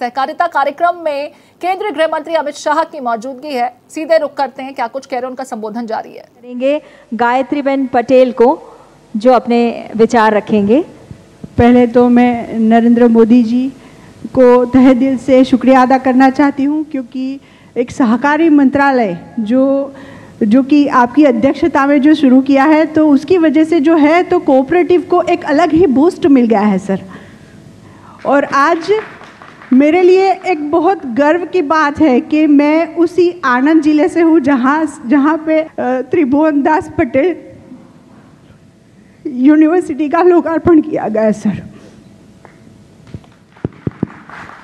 सहकारिता कार्यक्रम में केंद्रीय गृह मंत्री अमित शाह की मौजूदगी है। सीधे रुख करते हैं, क्या कुछ कह रहे हैं, उनका संबोधन जारी है। करेंगे गायत्रीबेन पटेल को जो अपने विचार रखेंगे। पहले तो मैं नरेंद्र मोदी जी को तहे दिल से शुक्रिया अदा करना चाहती हूँ, क्योंकि एक सहकारी मंत्रालय जो कि आपकी अध्यक्षता में जो शुरू किया है, तो उसकी वजह से जो है तो कोऑपरेटिव को एक अलग ही बूस्ट मिल गया है सर। और आज मेरे लिए एक बहुत गर्व की बात है कि मैं उसी आनंद जिले से हूँ जहाँ पे त्रिभुवन दास पटेल यूनिवर्सिटी का लोकार्पण किया गया सर।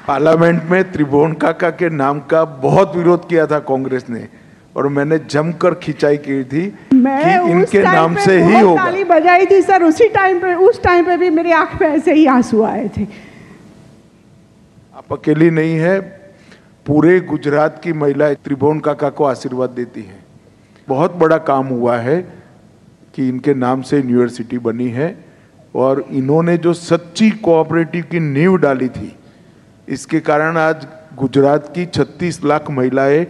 पार्लियामेंट में त्रिभुवन काका के नाम का बहुत विरोध किया था कांग्रेस ने, और मैंने जमकर खिंचाई की थी कि इनके नाम से ही होगा। ताली बजाई थी सर उस टाइम पे भी मेरी आंख में ऐसे ही आंसू आए थे। आप अकेली नहीं है, पूरे गुजरात की महिलाएं त्रिभुवन काका को आशीर्वाद देती हैं। बहुत बड़ा काम हुआ है कि इनके नाम से यूनिवर्सिटी बनी है, और इन्होंने जो सच्ची कोऑपरेटिव की नींव डाली थी, इसके कारण आज गुजरात की 36 लाख महिलाएं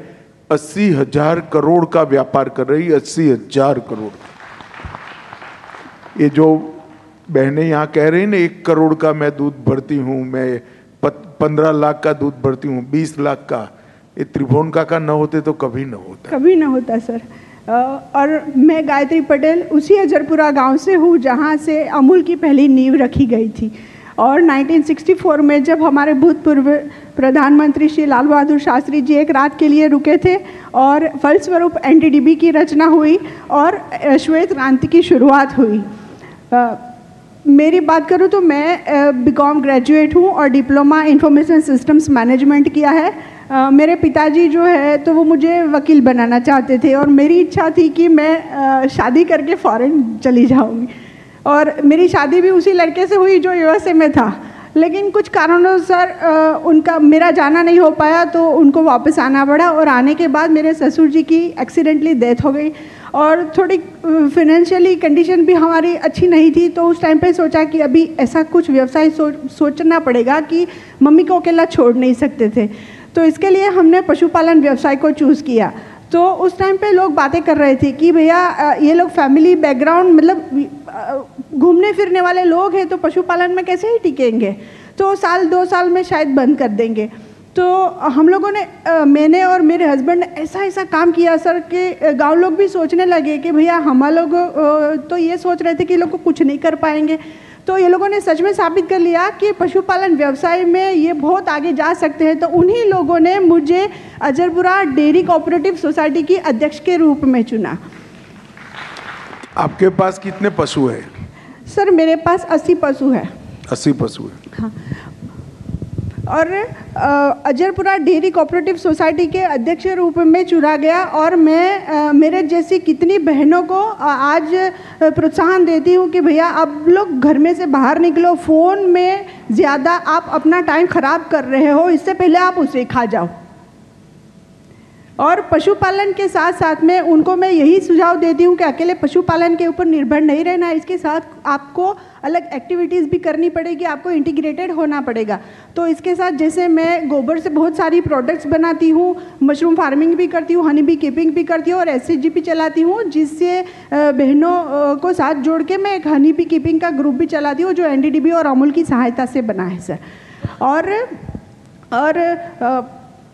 80,000 करोड़ का व्यापार कर रही। 80,000 करोड़। ये जो बहनें यहाँ कह रही ना 1 करोड़ का मैं दूध भरती हूँ, मैं 15 लाख का दूध भरती हूँ, 20 लाख का, ये त्रिभुवन काका न होते तो कभी न होता सर। और मैं गायत्री पटेल उसी अजरपुरा गांव से हूँ जहाँ से अमूल की पहली नींव रखी गई थी। और 1964 में जब हमारे भूतपूर्व प्रधानमंत्री श्री लाल बहादुर शास्त्री जी एक रात के लिए रुके थे, और फलस्वरूप एनडीडीबी की रचना हुई और श्वेत क्रांति की शुरुआत हुई। मेरी बात करूँ तो मैं बीकॉम ग्रेजुएट हूँ और डिप्लोमा इंफॉर्मेशन सिस्टम्स मैनेजमेंट किया है। मेरे पिताजी जो है तो वो मुझे वकील बनाना चाहते थे, और मेरी इच्छा थी कि मैं शादी करके फॉरेन चली जाऊँगी, और मेरी शादी भी उसी लड़के से हुई जो यूएसए में था। लेकिन कुछ कारणों से मेरा जाना नहीं हो पाया, तो उनको वापस आना पड़ा। और आने के बाद मेरे ससुर जी की एक्सीडेंटली डेथ हो गई, और थोड़ी फिनेंशियली कंडीशन भी हमारी अच्छी नहीं थी। तो उस टाइम पे सोचा कि अभी ऐसा कुछ व्यवसाय सोचना पड़ेगा कि मम्मी को अकेला छोड़ नहीं सकते थे। तो इसके लिए हमने पशुपालन व्यवसाय को चूज़ किया। तो उस टाइम पे लोग बातें कर रहे थे कि भैया ये लोग फैमिली बैकग्राउंड मतलब घूमने फिरने वाले लोग हैं, तो पशुपालन में कैसे ही टिकेंगे, तो 1-2 साल में शायद बंद कर देंगे। तो हम लोगों ने मैंने और मेरे हस्बैंड ने ऐसा काम किया सर कि गांव लोग भी सोचने लगे कि भैया हम लोग तो ये सोच रहे थे कि ये लोग कुछ नहीं कर पाएंगे। तो ये लोगों ने सच में साबित कर लिया कि पशुपालन व्यवसाय में ये बहुत आगे जा सकते हैं। तो उन्हीं लोगों ने मुझे अजरपुरा डेयरी कोऑपरेटिव सोसाइटी की अध्यक्ष के रूप में चुना। आपके पास कितने पशु है? सर मेरे पास 80 पशु है। 80 पशु है, हाँ। और अजरपुरा डेयरी कोऑपरेटिव सोसाइटी के अध्यक्ष रूप में चुना गया, और मैं मेरे जैसी कितनी बहनों को आज प्रोत्साहन देती हूँ कि भैया आप लोग घर में से बाहर निकलो, फ़ोन में ज़्यादा आप अपना टाइम ख़राब कर रहे हो, इससे पहले आप उसे खा जाओ। और पशुपालन के साथ साथ में उनको मैं यही सुझाव देती हूँ कि अकेले पशुपालन के ऊपर निर्भर नहीं रहना, इसके साथ आपको अलग एक्टिविटीज़ भी करनी पड़ेगी, आपको इंटीग्रेटेड होना पड़ेगा। तो इसके साथ जैसे मैं गोबर से बहुत सारी प्रोडक्ट्स बनाती हूँ, मशरूम फार्मिंग भी करती हूँ, हनी बी कीपिंग भी करती हूँ, और एसएचजी चलाती हूँ, जिससे बहनों को साथ जोड़ के मैं एक हनी बी कीपिंग का ग्रुप भी चलाती हूँ जो एनडीडीबी और अमूल की सहायता से बना है सर। और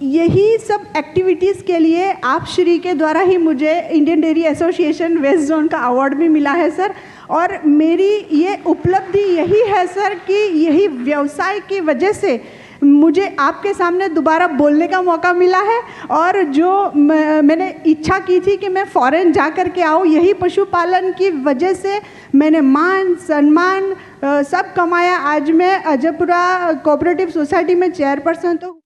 यही सब एक्टिविटीज़ के लिए आप श्री के द्वारा ही मुझे Indian dairy association west zone का अवार्ड भी मिला है सर। और मेरी ये उपलब्धि यही है सर कि यही व्यवसाय की वजह से मुझे आपके सामने दोबारा बोलने का मौका मिला है, और जो मैंने इच्छा की थी कि मैं फ़ॉरेन जा कर के आऊँ, यही पशुपालन की वजह से मैंने मान सम्मान सब कमाया। आज मैं अजरपुरा कोऑपरेटिव सोसाइटी में चेयरपर्सन तो